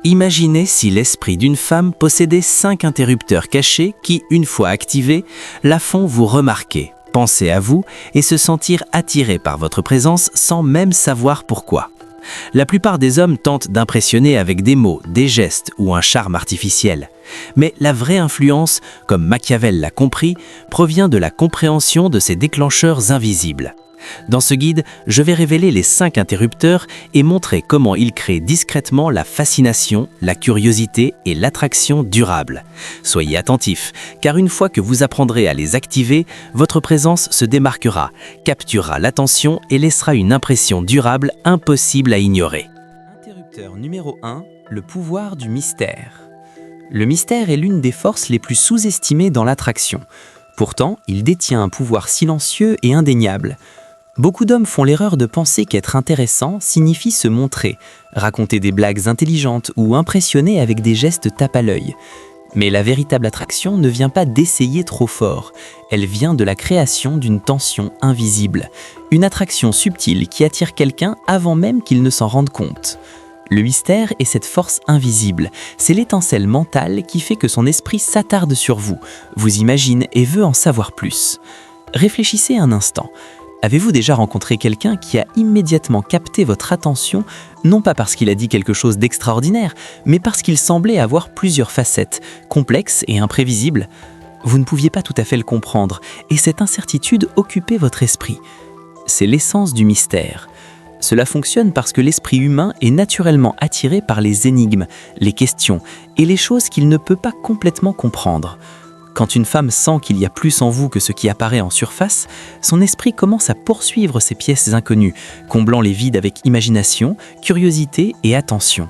Imaginez si l'esprit d'une femme possédait 5 interrupteurs cachés qui, une fois activés, la font vous remarquer, penser à vous et se sentir attiré par votre présence sans même savoir pourquoi. La plupart des hommes tentent d'impressionner avec des mots, des gestes ou un charme artificiel. Mais la vraie influence, comme Machiavel l'a compris, provient de la compréhension de ces déclencheurs invisibles. Dans ce guide, je vais révéler les 5 interrupteurs et montrer comment ils créent discrètement la fascination, la curiosité et l'attraction durable. Soyez attentifs, car une fois que vous apprendrez à les activer, votre présence se démarquera, capturera l'attention et laissera une impression durable impossible à ignorer. Interrupteur numéro 1, le pouvoir du mystère. Le mystère est l'une des forces les plus sous-estimées dans l'attraction. Pourtant, il détient un pouvoir silencieux et indéniable. Beaucoup d'hommes font l'erreur de penser qu'être intéressant signifie se montrer, raconter des blagues intelligentes ou impressionner avec des gestes tape à l'œil. Mais la véritable attraction ne vient pas d'essayer trop fort, elle vient de la création d'une tension invisible, une attraction subtile qui attire quelqu'un avant même qu'il ne s'en rende compte. Le mystère est cette force invisible, c'est l'étincelle mentale qui fait que son esprit s'attarde sur vous, vous imagine et veut en savoir plus. Réfléchissez un instant. Avez-vous déjà rencontré quelqu'un qui a immédiatement capté votre attention, non pas parce qu'il a dit quelque chose d'extraordinaire, mais parce qu'il semblait avoir plusieurs facettes, complexes et imprévisibles? Vous ne pouviez pas tout à fait le comprendre, et cette incertitude occupait votre esprit. C'est l'essence du mystère. Cela fonctionne parce que l'esprit humain est naturellement attiré par les énigmes, les questions et les choses qu'il ne peut pas complètement comprendre. Quand une femme sent qu'il y a plus en vous que ce qui apparaît en surface, son esprit commence à poursuivre ces pièces inconnues, comblant les vides avec imagination, curiosité et attention.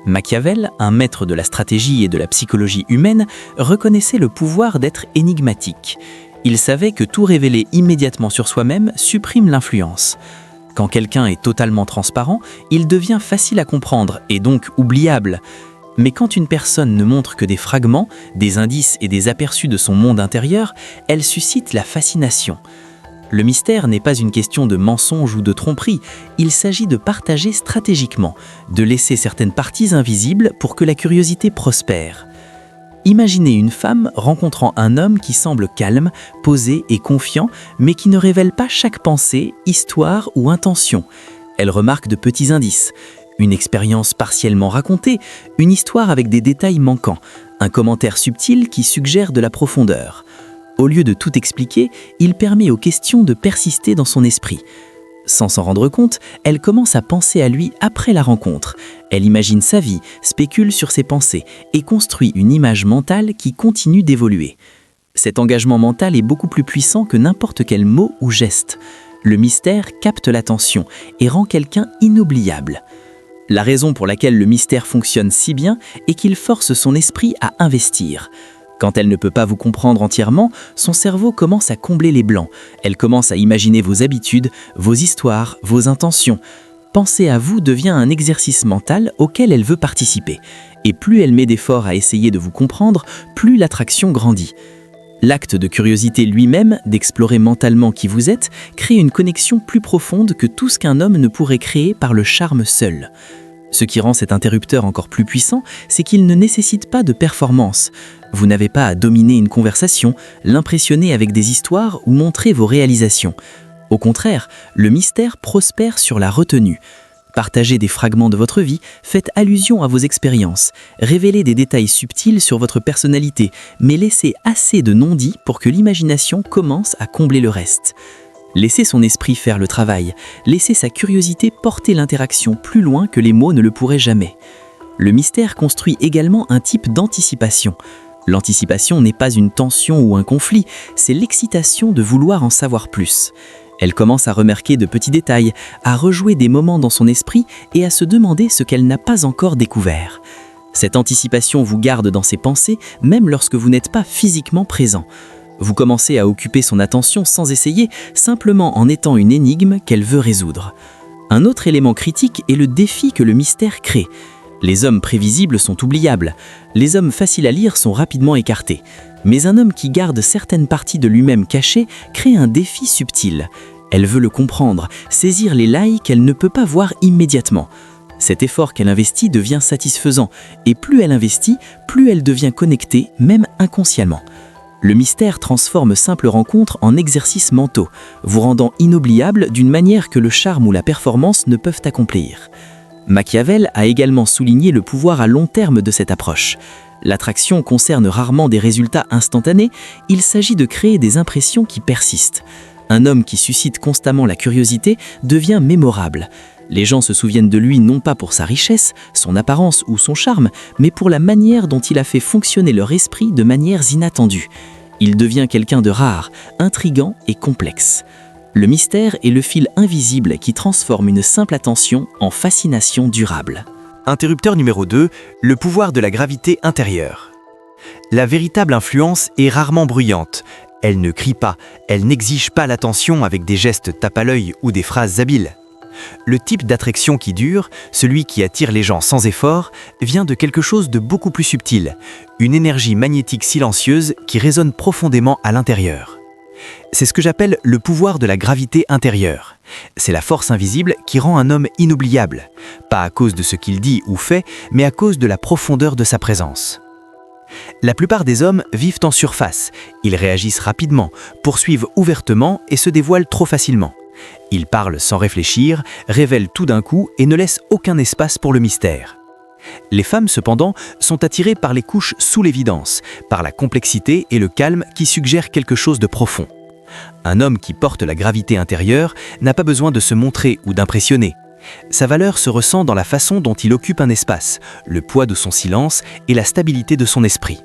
Machiavel, un maître de la stratégie et de la psychologie humaine, reconnaissait le pouvoir d'être énigmatique. Il savait que tout révéler immédiatement sur soi-même supprime l'influence. Quand quelqu'un est totalement transparent, il devient facile à comprendre et donc oubliable. Mais quand une personne ne montre que des fragments, des indices et des aperçus de son monde intérieur, elle suscite la fascination. Le mystère n'est pas une question de mensonge ou de tromperie, il s'agit de partager stratégiquement, de laisser certaines parties invisibles pour que la curiosité prospère. Imaginez une femme rencontrant un homme qui semble calme, posé et confiant, mais qui ne révèle pas chaque pensée, histoire ou intention. Elle remarque de petits indices. Une expérience partiellement racontée, une histoire avec des détails manquants, un commentaire subtil qui suggère de la profondeur. Au lieu de tout expliquer, il permet aux questions de persister dans son esprit. Sans s'en rendre compte, elle commence à penser à lui après la rencontre. Elle imagine sa vie, spécule sur ses pensées et construit une image mentale qui continue d'évoluer. Cet engagement mental est beaucoup plus puissant que n'importe quel mot ou geste. Le mystère capte l'attention et rend quelqu'un inoubliable. La raison pour laquelle le mystère fonctionne si bien est qu'il force son esprit à investir. Quand elle ne peut pas vous comprendre entièrement, son cerveau commence à combler les blancs. Elle commence à imaginer vos habitudes, vos histoires, vos intentions. Penser à vous devient un exercice mental auquel elle veut participer. Et plus elle met d'efforts à essayer de vous comprendre, plus l'attraction grandit. L'acte de curiosité lui-même, d'explorer mentalement qui vous êtes, crée une connexion plus profonde que tout ce qu'un homme ne pourrait créer par le charme seul. Ce qui rend cet interrupteur encore plus puissant, c'est qu'il ne nécessite pas de performance. Vous n'avez pas à dominer une conversation, l'impressionner avec des histoires ou montrer vos réalisations. Au contraire, le mystère prospère sur la retenue. Partagez des fragments de votre vie, faites allusion à vos expériences, révélez des détails subtils sur votre personnalité, mais laissez assez de non-dits pour que l'imagination commence à combler le reste. Laissez son esprit faire le travail, laissez sa curiosité porter l'interaction plus loin que les mots ne le pourraient jamais. Le mystère construit également un type d'anticipation. L'anticipation n'est pas une tension ou un conflit, c'est l'excitation de vouloir en savoir plus. Elle commence à remarquer de petits détails, à rejouer des moments dans son esprit et à se demander ce qu'elle n'a pas encore découvert. Cette anticipation vous garde dans ses pensées, même lorsque vous n'êtes pas physiquement présent. Vous commencez à occuper son attention sans essayer, simplement en étant une énigme qu'elle veut résoudre. Un autre élément critique est le défi que le mystère crée. Les hommes prévisibles sont oubliables. Les hommes faciles à lire sont rapidement écartés. Mais un homme qui garde certaines parties de lui-même cachées crée un défi subtil. Elle veut le comprendre, saisir les lailles qu'elle ne peut pas voir immédiatement. Cet effort qu'elle investit devient satisfaisant, et plus elle investit, plus elle devient connectée, même inconsciemment. Le mystère transforme simples rencontres en exercices mentaux, vous rendant inoubliable d'une manière que le charme ou la performance ne peuvent accomplir. Machiavel a également souligné le pouvoir à long terme de cette approche. L'attraction concerne rarement des résultats instantanés, il s'agit de créer des impressions qui persistent. Un homme qui suscite constamment la curiosité devient mémorable. Les gens se souviennent de lui non pas pour sa richesse, son apparence ou son charme, mais pour la manière dont il a fait fonctionner leur esprit de manières inattendues. Il devient quelqu'un de rare, intrigant et complexe. Le mystère est le fil invisible qui transforme une simple attention en fascination durable. Interrupteur numéro 2, le pouvoir de la gravité intérieure. La véritable influence est rarement bruyante. Elle ne crie pas, elle n'exige pas l'attention avec des gestes tape à l'œil ou des phrases habiles. Le type d'attraction qui dure, celui qui attire les gens sans effort, vient de quelque chose de beaucoup plus subtil, une énergie magnétique silencieuse qui résonne profondément à l'intérieur. C'est ce que j'appelle le pouvoir de la gravité intérieure. C'est la force invisible qui rend un homme inoubliable, pas à cause de ce qu'il dit ou fait, mais à cause de la profondeur de sa présence. La plupart des hommes vivent en surface, ils réagissent rapidement, poursuivent ouvertement et se dévoilent trop facilement. Ils parlent sans réfléchir, révèlent tout d'un coup et ne laissent aucun espace pour le mystère. Les femmes, cependant, sont attirées par les couches sous l'évidence, par la complexité et le calme qui suggèrent quelque chose de profond. Un homme qui porte la gravité intérieure n'a pas besoin de se montrer ou d'impressionner. Sa valeur se ressent dans la façon dont il occupe un espace, le poids de son silence et la stabilité de son esprit.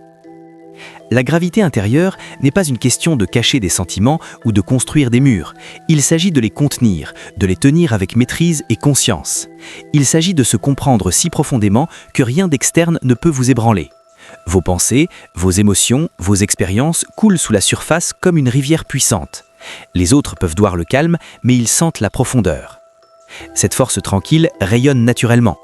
La gravité intérieure n'est pas une question de cacher des sentiments ou de construire des murs. Il s'agit de les contenir, de les tenir avec maîtrise et conscience. Il s'agit de se comprendre si profondément que rien d'externe ne peut vous ébranler. Vos pensées, vos émotions, vos expériences coulent sous la surface comme une rivière puissante. Les autres peuvent voir le calme, mais ils sentent la profondeur. Cette force tranquille rayonne naturellement.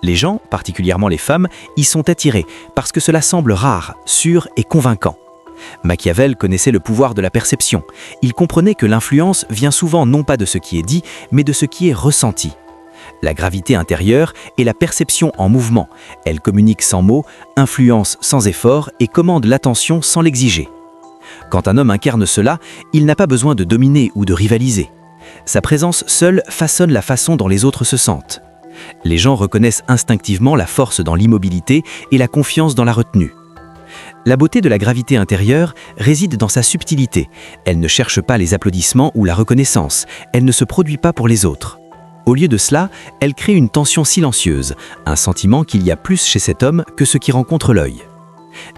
Les gens, particulièrement les femmes, y sont attirés parce que cela semble rare, sûr et convaincant. Machiavel connaissait le pouvoir de la perception. Il comprenait que l'influence vient souvent non pas de ce qui est dit, mais de ce qui est ressenti. La gravité intérieure est la perception en mouvement. Elle communique sans mots, influence sans effort et commande l'attention sans l'exiger. Quand un homme incarne cela, il n'a pas besoin de dominer ou de rivaliser. Sa présence seule façonne la façon dont les autres se sentent. Les gens reconnaissent instinctivement la force dans l'immobilité et la confiance dans la retenue. La beauté de la gravité intérieure réside dans sa subtilité. Elle ne cherche pas les applaudissements ou la reconnaissance. Elle ne se produit pas pour les autres. Au lieu de cela, elle crée une tension silencieuse, un sentiment qu'il y a plus chez cet homme que ce qui rencontre l'œil.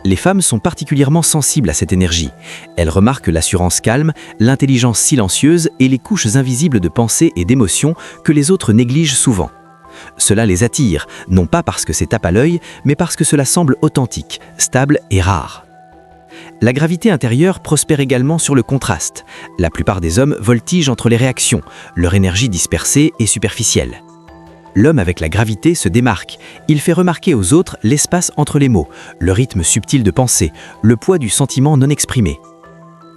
Les femmes sont particulièrement sensibles à cette énergie. Elles remarquent l'assurance calme, l'intelligence silencieuse et les couches invisibles de pensée et d'émotions que les autres négligent souvent. Cela les attire, non pas parce que c'est tape à l'œil, mais parce que cela semble authentique, stable et rare. La gravité intérieure prospère également sur le contraste. La plupart des hommes voltigent entre les réactions, leur énergie dispersée et superficielle. L'homme avec la gravité se démarque. Il fait remarquer aux autres l'espace entre les mots, le rythme subtil de pensée, le poids du sentiment non exprimé.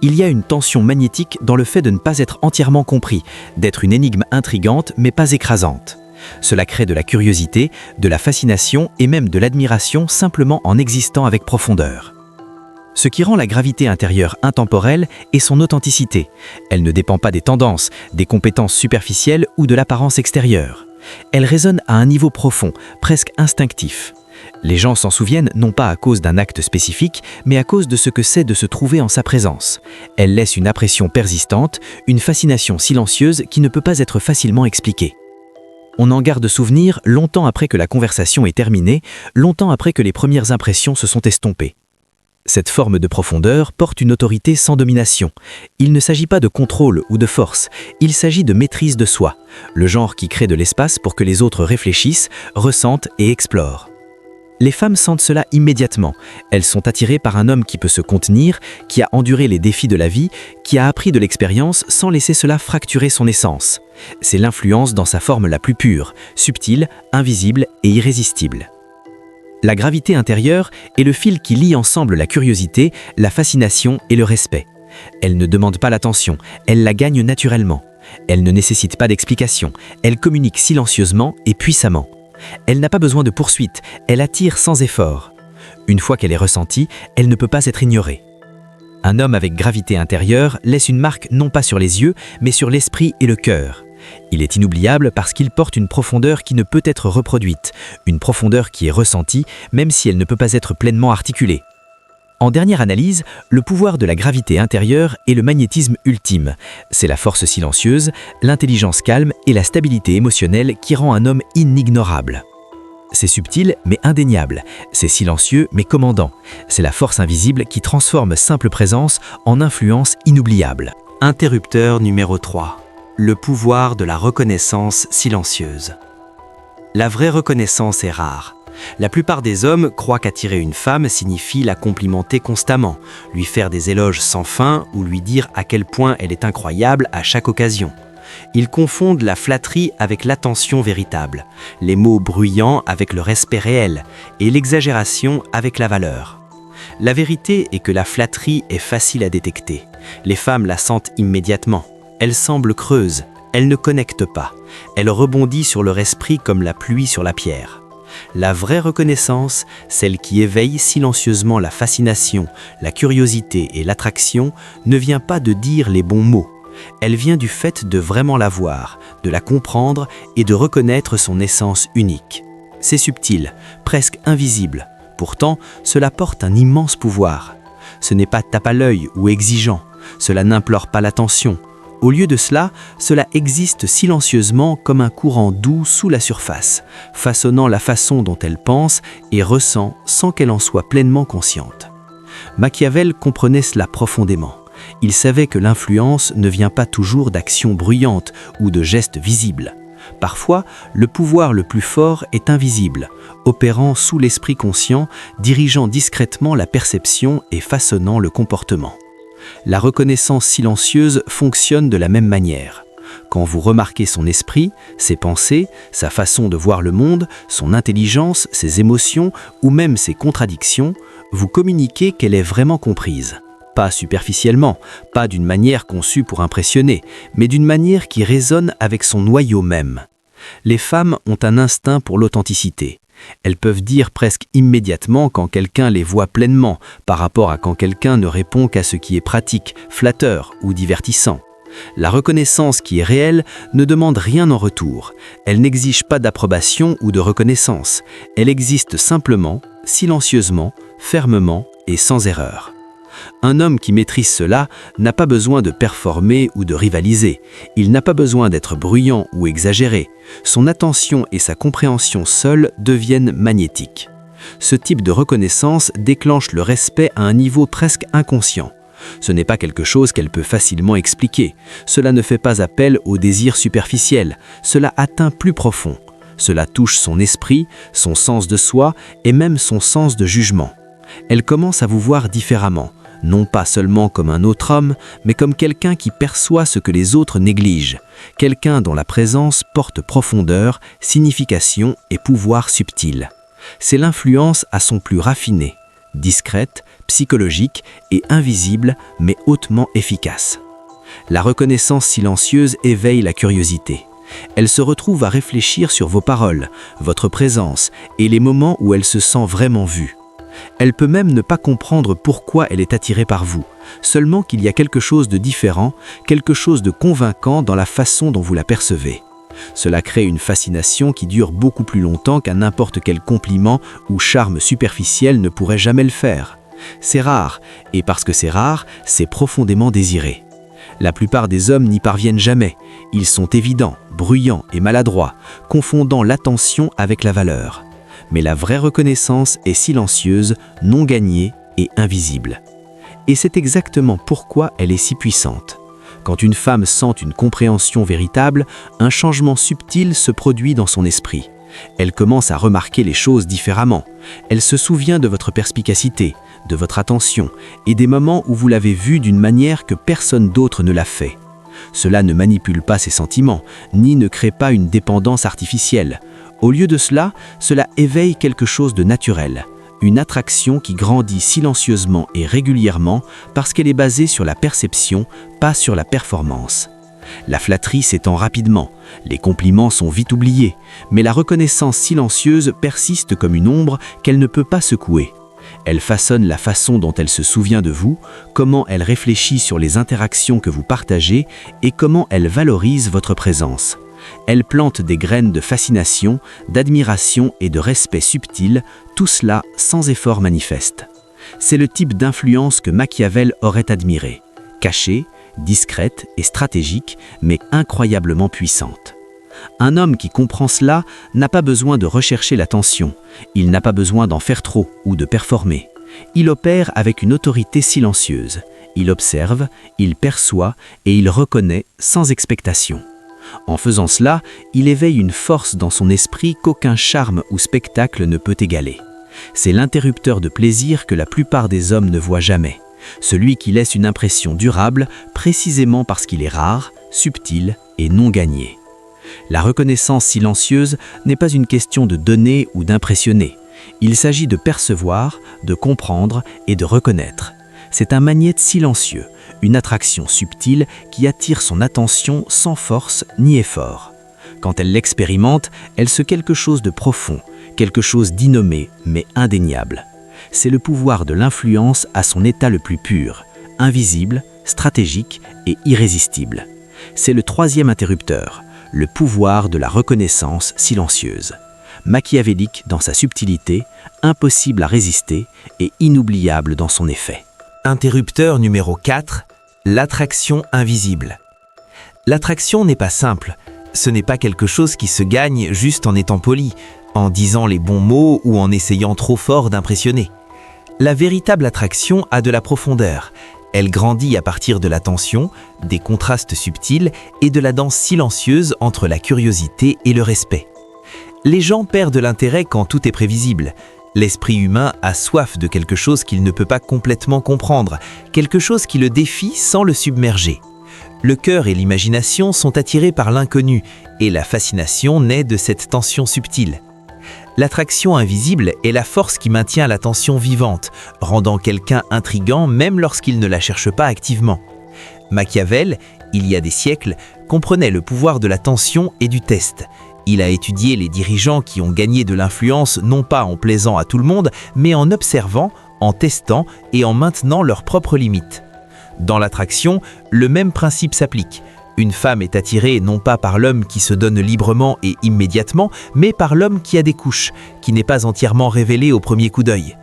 Il y a une tension magnétique dans le fait de ne pas être entièrement compris, d'être une énigme intrigante mais pas écrasante. Cela crée de la curiosité, de la fascination et même de l'admiration simplement en existant avec profondeur. Ce qui rend la gravité intérieure intemporelle est son authenticité. Elle ne dépend pas des tendances, des compétences superficielles ou de l'apparence extérieure. Elle résonne à un niveau profond, presque instinctif. Les gens s'en souviennent non pas à cause d'un acte spécifique, mais à cause de ce que c'est de se trouver en sa présence. Elle laisse une impression persistante, une fascination silencieuse qui ne peut pas être facilement expliquée. On en garde souvenir longtemps après que la conversation est terminée, longtemps après que les premières impressions se sont estompées. Cette forme de profondeur porte une autorité sans domination. Il ne s'agit pas de contrôle ou de force, il s'agit de maîtrise de soi, le genre qui crée de l'espace pour que les autres réfléchissent, ressentent et explorent. Les femmes sentent cela immédiatement. Elles sont attirées par un homme qui peut se contenir, qui a enduré les défis de la vie, qui a appris de l'expérience sans laisser cela fracturer son essence. C'est l'influence dans sa forme la plus pure, subtile, invisible et irrésistible. La gravité intérieure est le fil qui lie ensemble la curiosité, la fascination et le respect. Elle ne demande pas l'attention, elle la gagne naturellement. Elle ne nécessite pas d'explication, elle communique silencieusement et puissamment. Elle n'a pas besoin de poursuite, elle attire sans effort. Une fois qu'elle est ressentie, elle ne peut pas être ignorée. Un homme avec gravité intérieure laisse une marque non pas sur les yeux, mais sur l'esprit et le cœur. Il est inoubliable parce qu'il porte une profondeur qui ne peut être reproduite, une profondeur qui est ressentie, même si elle ne peut pas être pleinement articulée. En dernière analyse, le pouvoir de la gravité intérieure est le magnétisme ultime. C'est la force silencieuse, l'intelligence calme et la stabilité émotionnelle qui rend un homme inignorable. C'est subtil mais indéniable, c'est silencieux mais commandant. C'est la force invisible qui transforme simple présence en influence inoubliable. Interrupteur numéro 3. Le pouvoir de la reconnaissance silencieuse. La vraie reconnaissance est rare. La plupart des hommes croient qu'attirer une femme signifie la complimenter constamment, lui faire des éloges sans fin ou lui dire à quel point elle est incroyable à chaque occasion. Ils confondent la flatterie avec l'attention véritable, les mots bruyants avec le respect réel et l'exagération avec la valeur. La vérité est que la flatterie est facile à détecter. Les femmes la sentent immédiatement. Elle semble creuse, elle ne connecte pas. Elle rebondit sur leur esprit comme la pluie sur la pierre. La vraie reconnaissance, celle qui éveille silencieusement la fascination, la curiosité et l'attraction, ne vient pas de dire les bons mots. Elle vient du fait de vraiment la voir, de la comprendre et de reconnaître son essence unique. C'est subtil, presque invisible. Pourtant, cela porte un immense pouvoir. Ce n'est pas tape à l'œil ou exigeant. Cela n'implore pas l'attention. Au lieu de cela, cela existe silencieusement comme un courant doux sous la surface, façonnant la façon dont elle pense et ressent sans qu'elle en soit pleinement consciente. Machiavel comprenait cela profondément. Il savait que l'influence ne vient pas toujours d'actions bruyantes ou de gestes visibles. Parfois, le pouvoir le plus fort est invisible, opérant sous l'esprit conscient, dirigeant discrètement la perception et façonnant le comportement. La reconnaissance silencieuse fonctionne de la même manière. Quand vous remarquez son esprit, ses pensées, sa façon de voir le monde, son intelligence, ses émotions ou même ses contradictions, vous communiquez qu'elle est vraiment comprise. Pas superficiellement, pas d'une manière conçue pour impressionner, mais d'une manière qui résonne avec son noyau même. Les femmes ont un instinct pour l'authenticité. Elles peuvent dire presque immédiatement quand quelqu'un les voit pleinement, par rapport à quand quelqu'un ne répond qu'à ce qui est pratique, flatteur ou divertissant. La reconnaissance qui est réelle ne demande rien en retour. Elle n'exige pas d'approbation ou de reconnaissance. Elle existe simplement, silencieusement, fermement et sans erreur. Un homme qui maîtrise cela n'a pas besoin de performer ou de rivaliser. Il n'a pas besoin d'être bruyant ou exagéré. Son attention et sa compréhension seules deviennent magnétiques. Ce type de reconnaissance déclenche le respect à un niveau presque inconscient. Ce n'est pas quelque chose qu'elle peut facilement expliquer. Cela ne fait pas appel au désir superficiel. Cela atteint plus profond. Cela touche son esprit, son sens de soi et même son sens de jugement. Elle commence à vous voir différemment. Non pas seulement comme un autre homme, mais comme quelqu'un qui perçoit ce que les autres négligent, quelqu'un dont la présence porte profondeur, signification et pouvoir subtil. C'est l'influence à son plus raffiné, discrète, psychologique et invisible, mais hautement efficace. La reconnaissance silencieuse éveille la curiosité. Elle se retrouve à réfléchir sur vos paroles, votre présence et les moments où elle se sent vraiment vue. Elle peut même ne pas comprendre pourquoi elle est attirée par vous, seulement qu'il y a quelque chose de différent, quelque chose de convaincant dans la façon dont vous la percevez. Cela crée une fascination qui dure beaucoup plus longtemps qu'un n'importe quel compliment ou charme superficiel ne pourrait jamais le faire. C'est rare, et parce que c'est rare, c'est profondément désiré. La plupart des hommes n'y parviennent jamais. Ils sont évidents, bruyants et maladroits, confondant l'attention avec la valeur. Mais la vraie reconnaissance est silencieuse, non gagnée et invisible. Et c'est exactement pourquoi elle est si puissante. Quand une femme sent une compréhension véritable, un changement subtil se produit dans son esprit. Elle commence à remarquer les choses différemment. Elle se souvient de votre perspicacité, de votre attention et des moments où vous l'avez vue d'une manière que personne d'autre ne l'a fait. Cela ne manipule pas ses sentiments, ni ne crée pas une dépendance artificielle. Au lieu de cela, cela éveille quelque chose de naturel, une attraction qui grandit silencieusement et régulièrement parce qu'elle est basée sur la perception, pas sur la performance. La flatterie s'étend rapidement, les compliments sont vite oubliés, mais la reconnaissance silencieuse persiste comme une ombre qu'elle ne peut pas secouer. Elle façonne la façon dont elle se souvient de vous, comment elle réfléchit sur les interactions que vous partagez et comment elle valorise votre présence. Elle plante des graines de fascination, d'admiration et de respect subtil, tout cela sans effort manifeste. C'est le type d'influence que Machiavel aurait admiré, cachée, discrète et stratégique, mais incroyablement puissante. Un homme qui comprend cela n'a pas besoin de rechercher l'attention, il n'a pas besoin d'en faire trop ou de performer. Il opère avec une autorité silencieuse, il observe, il perçoit et il reconnaît sans expectation. En faisant cela, il éveille une force dans son esprit qu'aucun charme ou spectacle ne peut égaler. C'est l'interrupteur de plaisir que la plupart des hommes ne voient jamais, celui qui laisse une impression durable précisément parce qu'il est rare, subtil et non gagné. La reconnaissance silencieuse n'est pas une question de donner ou d'impressionner. Il s'agit de percevoir, de comprendre et de reconnaître. C'est un magnète silencieux, une attraction subtile qui attire son attention sans force ni effort. Quand elle l'expérimente, elle se quelque chose de profond, quelque chose d'innommé mais indéniable. C'est le pouvoir de l'influence à son état le plus pur, invisible, stratégique et irrésistible. C'est le troisième interrupteur, le pouvoir de la reconnaissance silencieuse. Machiavélique dans sa subtilité, impossible à résister et inoubliable dans son effet. Interrupteur numéro 4, l'attraction invisible. L'attraction n'est pas simple, ce n'est pas quelque chose qui se gagne juste en étant poli, en disant les bons mots ou en essayant trop fort d'impressionner. La véritable attraction a de la profondeur. Elle grandit à partir de l'attention, des contrastes subtils et de la danse silencieuse entre la curiosité et le respect. Les gens perdent l'intérêt quand tout est prévisible. L'esprit humain a soif de quelque chose qu'il ne peut pas complètement comprendre, quelque chose qui le défie sans le submerger. Le cœur et l'imagination sont attirés par l'inconnu et la fascination naît de cette tension subtile. L'attraction invisible est la force qui maintient l'attention vivante, rendant quelqu'un intriguant même lorsqu'il ne la cherche pas activement. Machiavel, il y a des siècles, comprenait le pouvoir de la tension et du test. Il a étudié les dirigeants qui ont gagné de l'influence non pas en plaisant à tout le monde, mais en observant, en testant et en maintenant leurs propres limites. Dans l'attraction, le même principe s'applique. Une femme est attirée non pas par l'homme qui se donne librement et immédiatement, mais par l'homme qui a des couches, qui n'est pas entièrement révélé au premier coup d'œil.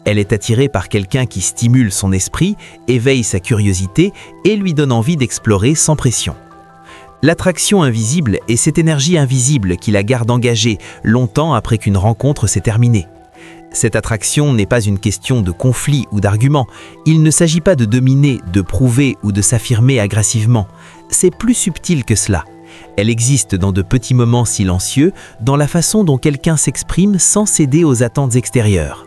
Elle est attirée par quelqu'un qui stimule son esprit, éveille sa curiosité et lui donne envie d'explorer sans pression. L'attraction invisible est cette énergie invisible qui la garde engagée longtemps après qu'une rencontre s'est terminée. Cette attraction n'est pas une question de conflit ou d'argument. Il ne s'agit pas de dominer, de prouver ou de s'affirmer agressivement. C'est plus subtil que cela. Elle existe dans de petits moments silencieux, dans la façon dont quelqu'un s'exprime sans céder aux attentes extérieures.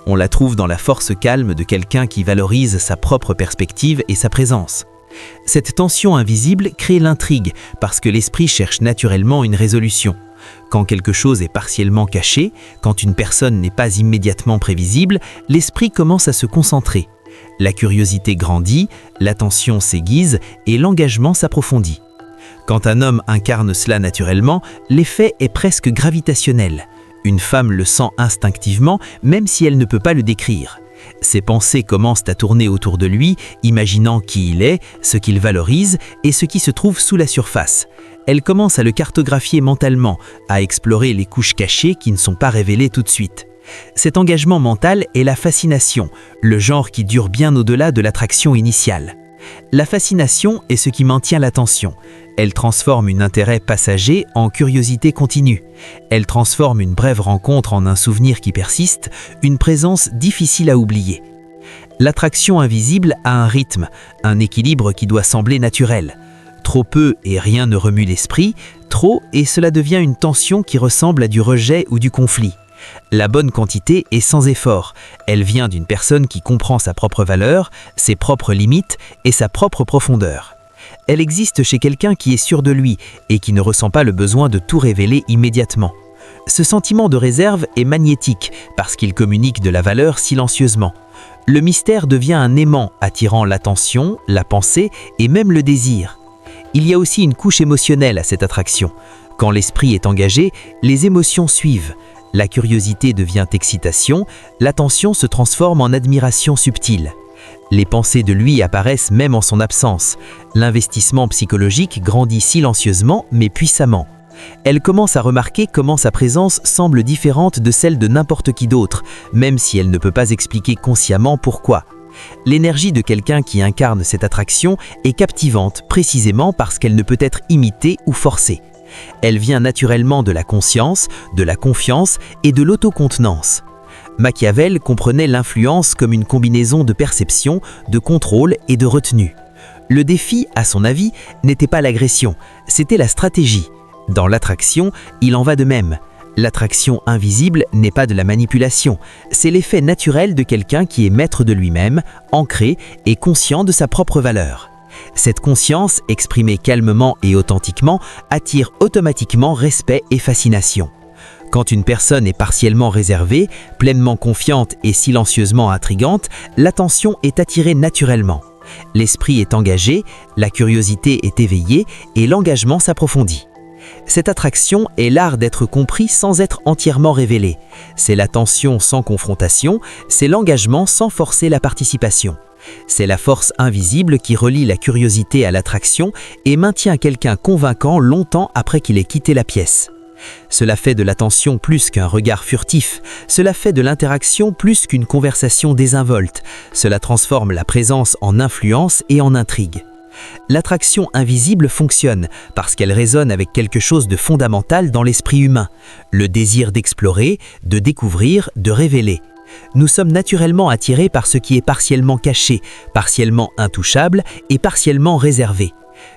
On la trouve dans la force calme de quelqu'un qui valorise sa propre perspective et sa présence. Cette tension invisible crée l'intrigue parce que l'esprit cherche naturellement une résolution. Quand quelque chose est partiellement caché, quand une personne n'est pas immédiatement prévisible, l'esprit commence à se concentrer. La curiosité grandit, l'attention s'aiguise et l'engagement s'approfondit. Quand un homme incarne cela naturellement, l'effet est presque gravitationnel. Une femme le sent instinctivement, même si elle ne peut pas le décrire. Ses pensées commencent à tourner autour de lui, imaginant qui il est, ce qu'il valorise et ce qui se trouve sous la surface. Elle commence à le cartographier mentalement, à explorer les couches cachées qui ne sont pas révélées tout de suite. Cet engagement mental est la fascination, le genre qui dure bien au-delà de l'attraction initiale. La fascination est ce qui maintient l'attention. Elle transforme un intérêt passager en curiosité continue. Elle transforme une brève rencontre en un souvenir qui persiste, une présence difficile à oublier. L'attraction invisible a un rythme, un équilibre qui doit sembler naturel. Trop peu et rien ne remue l'esprit, trop et cela devient une tension qui ressemble à du rejet ou du conflit. La bonne quantité est sans effort. Elle vient d'une personne qui comprend sa propre valeur, ses propres limites et sa propre profondeur. Elle existe chez quelqu'un qui est sûr de lui et qui ne ressent pas le besoin de tout révéler immédiatement. Ce sentiment de réserve est magnétique parce qu'il communique de la valeur silencieusement. Le mystère devient un aimant attirant l'attention, la pensée et même le désir. Il y a aussi une couche émotionnelle à cette attraction. Quand l'esprit est engagé, les émotions suivent. La curiosité devient excitation, l'attention se transforme en admiration subtile. Les pensées de lui apparaissent même en son absence. L'investissement psychologique grandit silencieusement mais puissamment. Elle commence à remarquer comment sa présence semble différente de celle de n'importe qui d'autre, même si elle ne peut pas expliquer consciemment pourquoi. L'énergie de quelqu'un qui incarne cette attraction est captivante précisément parce qu'elle ne peut être imitée ou forcée. Elle vient naturellement de la conscience, de la confiance et de l'autocontenance. Machiavel comprenait l'influence comme une combinaison de perception, de contrôle et de retenue. Le défi, à son avis, n'était pas l'agression, c'était la stratégie. Dans l'attraction, il en va de même. L'attraction invisible n'est pas de la manipulation, c'est l'effet naturel de quelqu'un qui est maître de lui-même, ancré et conscient de sa propre valeur. Cette conscience, exprimée calmement et authentiquement, attire automatiquement respect et fascination. Quand une personne est partiellement réservée, pleinement confiante et silencieusement intrigante, l'attention est attirée naturellement. L'esprit est engagé, la curiosité est éveillée et l'engagement s'approfondit. Cette attraction est l'art d'être compris sans être entièrement révélé. C'est l'attention sans confrontation, c'est l'engagement sans forcer la participation. C'est la force invisible qui relie la curiosité à l'attraction et maintient quelqu'un convaincant longtemps après qu'il ait quitté la pièce. Cela fait de l'attention plus qu'un regard furtif, cela fait de l'interaction plus qu'une conversation désinvolte, cela transforme la présence en influence et en intrigue. L'attraction invisible fonctionne parce qu'elle résonne avec quelque chose de fondamental dans l'esprit humain, le désir d'explorer, de découvrir, de révéler. Nous sommes naturellement attirés par ce qui est partiellement caché, partiellement intouchable et partiellement réservé.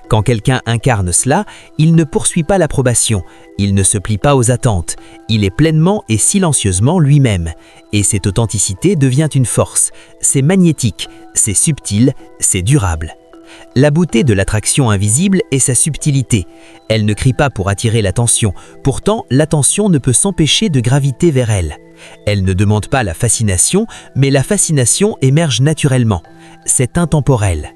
Quand quelqu'un incarne cela, il ne poursuit pas l'approbation, il ne se plie pas aux attentes, il est pleinement et silencieusement lui-même. Et cette authenticité devient une force, c'est magnétique, c'est subtil, c'est durable. La beauté de l'attraction invisible est sa subtilité. Elle ne crie pas pour attirer l'attention, pourtant l'attention ne peut s'empêcher de graviter vers elle. Elle ne demande pas la fascination, mais la fascination émerge naturellement. C'est intemporel.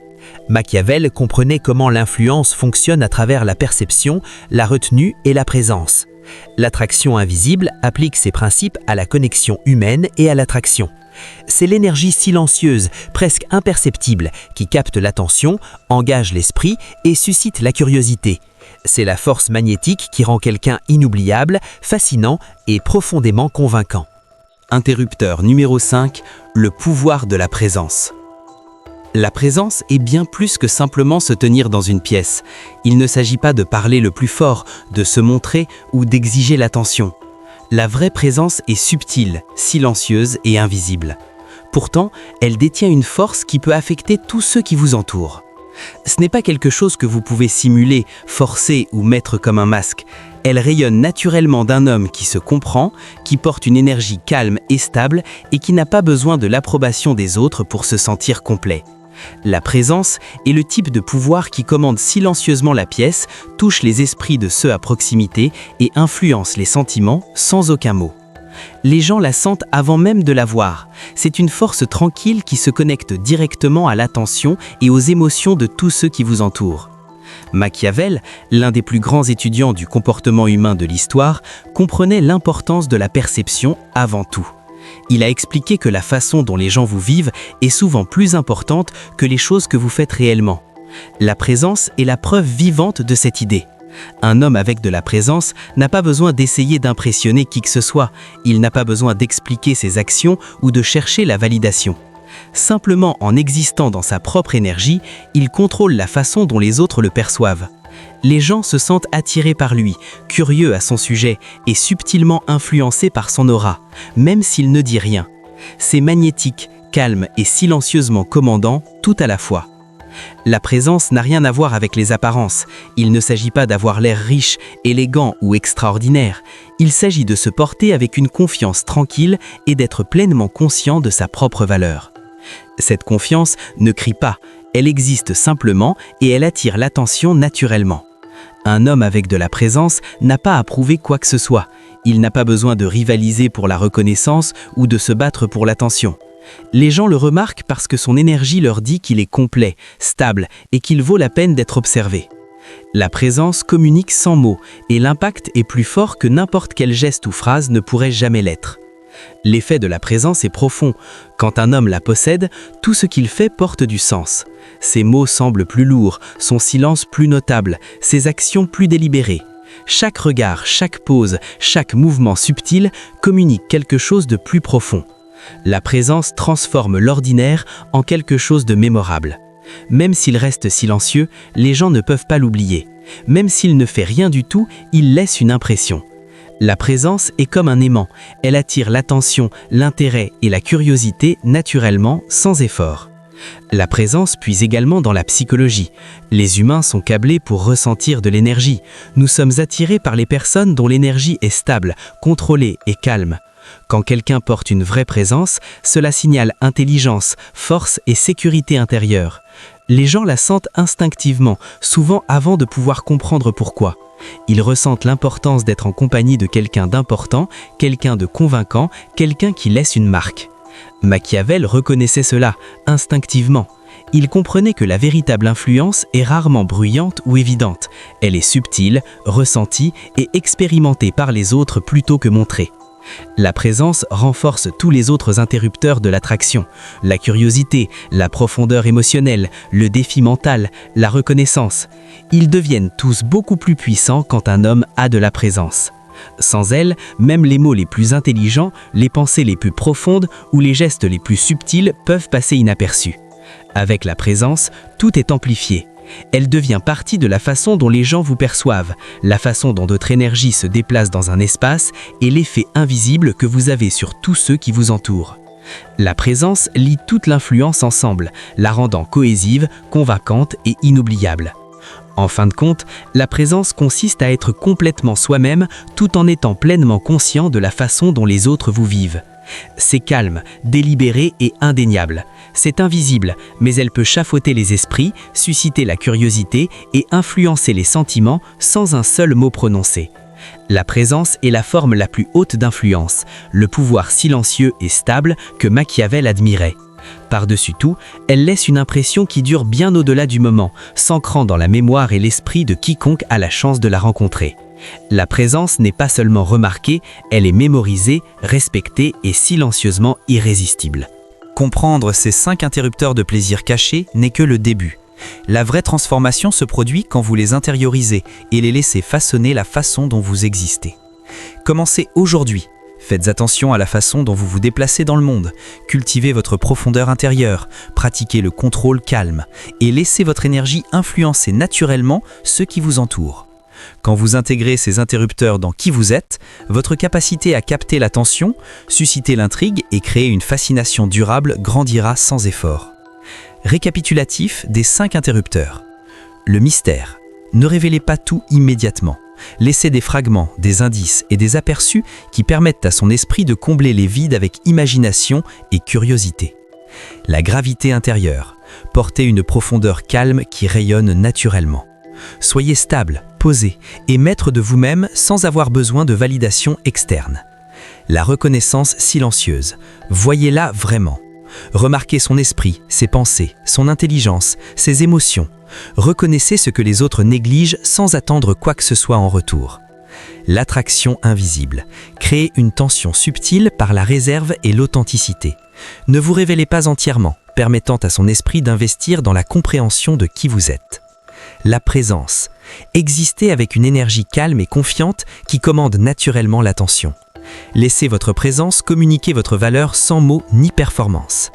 Machiavel comprenait comment l'influence fonctionne à travers la perception, la retenue et la présence. L'attraction invisible applique ces principes à la connexion humaine et à l'attraction. C'est l'énergie silencieuse, presque imperceptible, qui capte l'attention, engage l'esprit et suscite la curiosité. C'est la force magnétique qui rend quelqu'un inoubliable, fascinant et profondément convaincant. Interrupteur numéro 5, le pouvoir de la présence. La présence est bien plus que simplement se tenir dans une pièce. Il ne s'agit pas de parler le plus fort, de se montrer ou d'exiger l'attention. La vraie présence est subtile, silencieuse et invisible. Pourtant, elle détient une force qui peut affecter tous ceux qui vous entourent. Ce n'est pas quelque chose que vous pouvez simuler, forcer ou mettre comme un masque. Elle rayonne naturellement d'un homme qui se comprend, qui porte une énergie calme et stable et qui n'a pas besoin de l'approbation des autres pour se sentir complet. La présence est le type de pouvoir qui commande silencieusement la pièce, touche les esprits de ceux à proximité et influence les sentiments sans aucun mot. Les gens la sentent avant même de la voir. C'est une force tranquille qui se connecte directement à l'attention et aux émotions de tous ceux qui vous entourent. Machiavel, l'un des plus grands étudiants du comportement humain de l'histoire, comprenait l'importance de la perception avant tout. Il a expliqué que la façon dont les gens vous vivent est souvent plus importante que les choses que vous faites réellement. La présence est la preuve vivante de cette idée. Un homme avec de la présence n'a pas besoin d'essayer d'impressionner qui que ce soit, il n'a pas besoin d'expliquer ses actions ou de chercher la validation. Simplement en existant dans sa propre énergie, il contrôle la façon dont les autres le perçoivent. Les gens se sentent attirés par lui, curieux à son sujet et subtilement influencés par son aura, même s'il ne dit rien. C'est magnétique, calme et silencieusement commandant, tout à la fois. La présence n'a rien à voir avec les apparences. Il ne s'agit pas d'avoir l'air riche, élégant ou extraordinaire. Il s'agit de se porter avec une confiance tranquille et d'être pleinement conscient de sa propre valeur. Cette confiance ne crie pas, elle existe simplement et elle attire l'attention naturellement. Un homme avec de la présence n'a pas à prouver quoi que ce soit. Il n'a pas besoin de rivaliser pour la reconnaissance ou de se battre pour l'attention. Les gens le remarquent parce que son énergie leur dit qu'il est complet, stable et qu'il vaut la peine d'être observé. La présence communique sans mots et l'impact est plus fort que n'importe quel geste ou phrase ne pourrait jamais l'être. L'effet de la présence est profond. Quand un homme la possède, tout ce qu'il fait porte du sens. Ses mots semblent plus lourds, son silence plus notable, ses actions plus délibérées. Chaque regard, chaque pose, chaque mouvement subtil communique quelque chose de plus profond. La présence transforme l'ordinaire en quelque chose de mémorable. Même s'il reste silencieux, les gens ne peuvent pas l'oublier. Même s'il ne fait rien du tout, il laisse une impression. La présence est comme un aimant, elle attire l'attention, l'intérêt et la curiosité naturellement, sans effort. La présence puise également dans la psychologie. Les humains sont câblés pour ressentir de l'énergie. Nous sommes attirés par les personnes dont l'énergie est stable, contrôlée et calme. Quand quelqu'un porte une vraie présence, cela signale intelligence, force et sécurité intérieure. Les gens la sentent instinctivement, souvent avant de pouvoir comprendre pourquoi. Ils ressentent l'importance d'être en compagnie de quelqu'un d'important, quelqu'un de convaincant, quelqu'un qui laisse une marque. Machiavel reconnaissait cela, instinctivement. Il comprenait que la véritable influence est rarement bruyante ou évidente. Elle est subtile, ressentie et expérimentée par les autres plutôt que montrée. La présence renforce tous les autres interrupteurs de l'attraction. La curiosité, la profondeur émotionnelle, le défi mental, la reconnaissance. Ils deviennent tous beaucoup plus puissants quand un homme a de la présence. Sans elle, même les mots les plus intelligents, les pensées les plus profondes ou les gestes les plus subtils peuvent passer inaperçus. Avec la présence, tout est amplifié. Elle devient partie de la façon dont les gens vous perçoivent, la façon dont votre énergie se déplace dans un espace et l'effet invisible que vous avez sur tous ceux qui vous entourent. La présence lie toute l'influence ensemble, la rendant cohésive, convaincante et inoubliable. En fin de compte, la présence consiste à être complètement soi-même tout en étant pleinement conscient de la façon dont les autres vous vivent. C'est calme, délibéré et indéniable. C'est invisible, mais elle peut chapeauter les esprits, susciter la curiosité et influencer les sentiments sans un seul mot prononcé. La présence est la forme la plus haute d'influence, le pouvoir silencieux et stable que Machiavel admirait. Par-dessus tout, elle laisse une impression qui dure bien au-delà du moment, s'ancrant dans la mémoire et l'esprit de quiconque a la chance de la rencontrer. La présence n'est pas seulement remarquée, elle est mémorisée, respectée et silencieusement irrésistible. Comprendre ces 5 interrupteurs de plaisir cachés n'est que le début. La vraie transformation se produit quand vous les intériorisez et les laissez façonner la façon dont vous existez. Commencez aujourd'hui. Faites attention à la façon dont vous vous déplacez dans le monde, cultivez votre profondeur intérieure, pratiquez le contrôle calme et laissez votre énergie influencer naturellement ceux qui vous entourent. Quand vous intégrez ces interrupteurs dans qui vous êtes, votre capacité à capter l'attention, susciter l'intrigue et créer une fascination durable grandira sans effort. Récapitulatif des 5 interrupteurs. Le mystère. Ne révélez pas tout immédiatement. Laissez des fragments, des indices et des aperçus qui permettent à son esprit de combler les vides avec imagination et curiosité. La gravité intérieure. Portez une profondeur calme qui rayonne naturellement. Soyez stable, posé et maître de vous-même sans avoir besoin de validation externe. La reconnaissance silencieuse. Voyez-la vraiment. Remarquez son esprit, ses pensées, son intelligence, ses émotions. Reconnaissez ce que les autres négligent sans attendre quoi que ce soit en retour. L'attraction invisible. Créez une tension subtile par la réserve et l'authenticité. Ne vous révélez pas entièrement, permettant à son esprit d'investir dans la compréhension de qui vous êtes. La présence. Existez avec une énergie calme et confiante qui commande naturellement l'attention. Laissez votre présence communiquer votre valeur sans mots ni performance.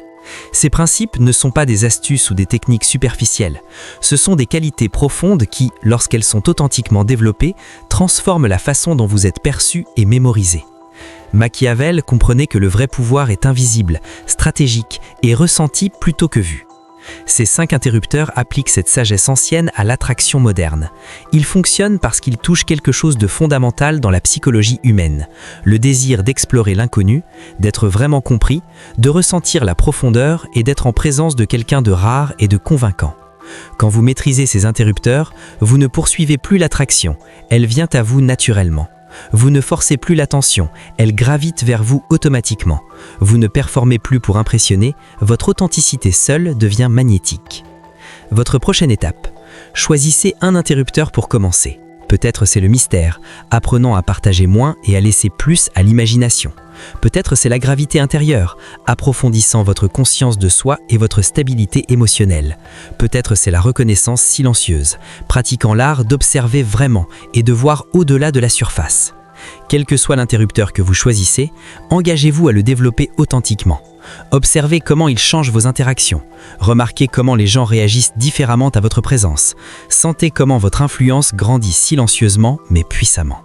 Ces principes ne sont pas des astuces ou des techniques superficielles. Ce sont des qualités profondes qui, lorsqu'elles sont authentiquement développées, transforment la façon dont vous êtes perçu et mémorisé. Machiavel comprenait que le vrai pouvoir est invisible, stratégique et ressenti plutôt que vu. Ces 5 interrupteurs appliquent cette sagesse ancienne à l'attraction moderne. Ils fonctionnent parce qu'ils touchent quelque chose de fondamental dans la psychologie humaine, le désir d'explorer l'inconnu, d'être vraiment compris, de ressentir la profondeur et d'être en présence de quelqu'un de rare et de convaincant. Quand vous maîtrisez ces interrupteurs, vous ne poursuivez plus l'attraction, elle vient à vous naturellement. Vous ne forcez plus l'attention, elle gravite vers vous automatiquement. Vous ne performez plus pour impressionner, votre authenticité seule devient magnétique. Votre prochaine étape. Choisissez un interrupteur pour commencer. Peut-être c'est le mystère, apprenant à partager moins et à laisser plus à l'imagination. Peut-être c'est la gravité intérieure, approfondissant votre conscience de soi et votre stabilité émotionnelle. Peut-être c'est la reconnaissance silencieuse, pratiquant l'art d'observer vraiment et de voir au-delà de la surface. Quel que soit l'interrupteur que vous choisissez, engagez-vous à le développer authentiquement. Observez comment il change vos interactions. Remarquez comment les gens réagissent différemment à votre présence. Sentez comment votre influence grandit silencieusement mais puissamment.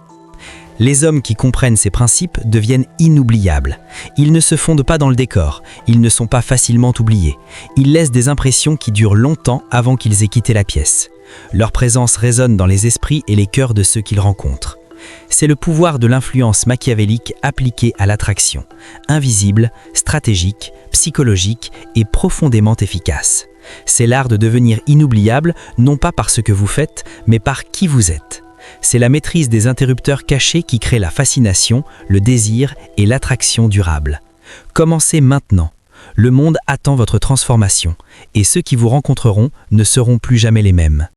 Les hommes qui comprennent ces principes deviennent inoubliables. Ils ne se fondent pas dans le décor, ils ne sont pas facilement oubliés. Ils laissent des impressions qui durent longtemps avant qu'ils aient quitté la pièce. Leur présence résonne dans les esprits et les cœurs de ceux qu'ils rencontrent. C'est le pouvoir de l'influence machiavélique appliquée à l'attraction, invisible, stratégique, psychologique et profondément efficace. C'est l'art de devenir inoubliable, non pas par ce que vous faites, mais par qui vous êtes. C'est la maîtrise des interrupteurs cachés qui crée la fascination, le désir et l'attraction durable. Commencez maintenant. Le monde attend votre transformation, et ceux qui vous rencontreront ne seront plus jamais les mêmes.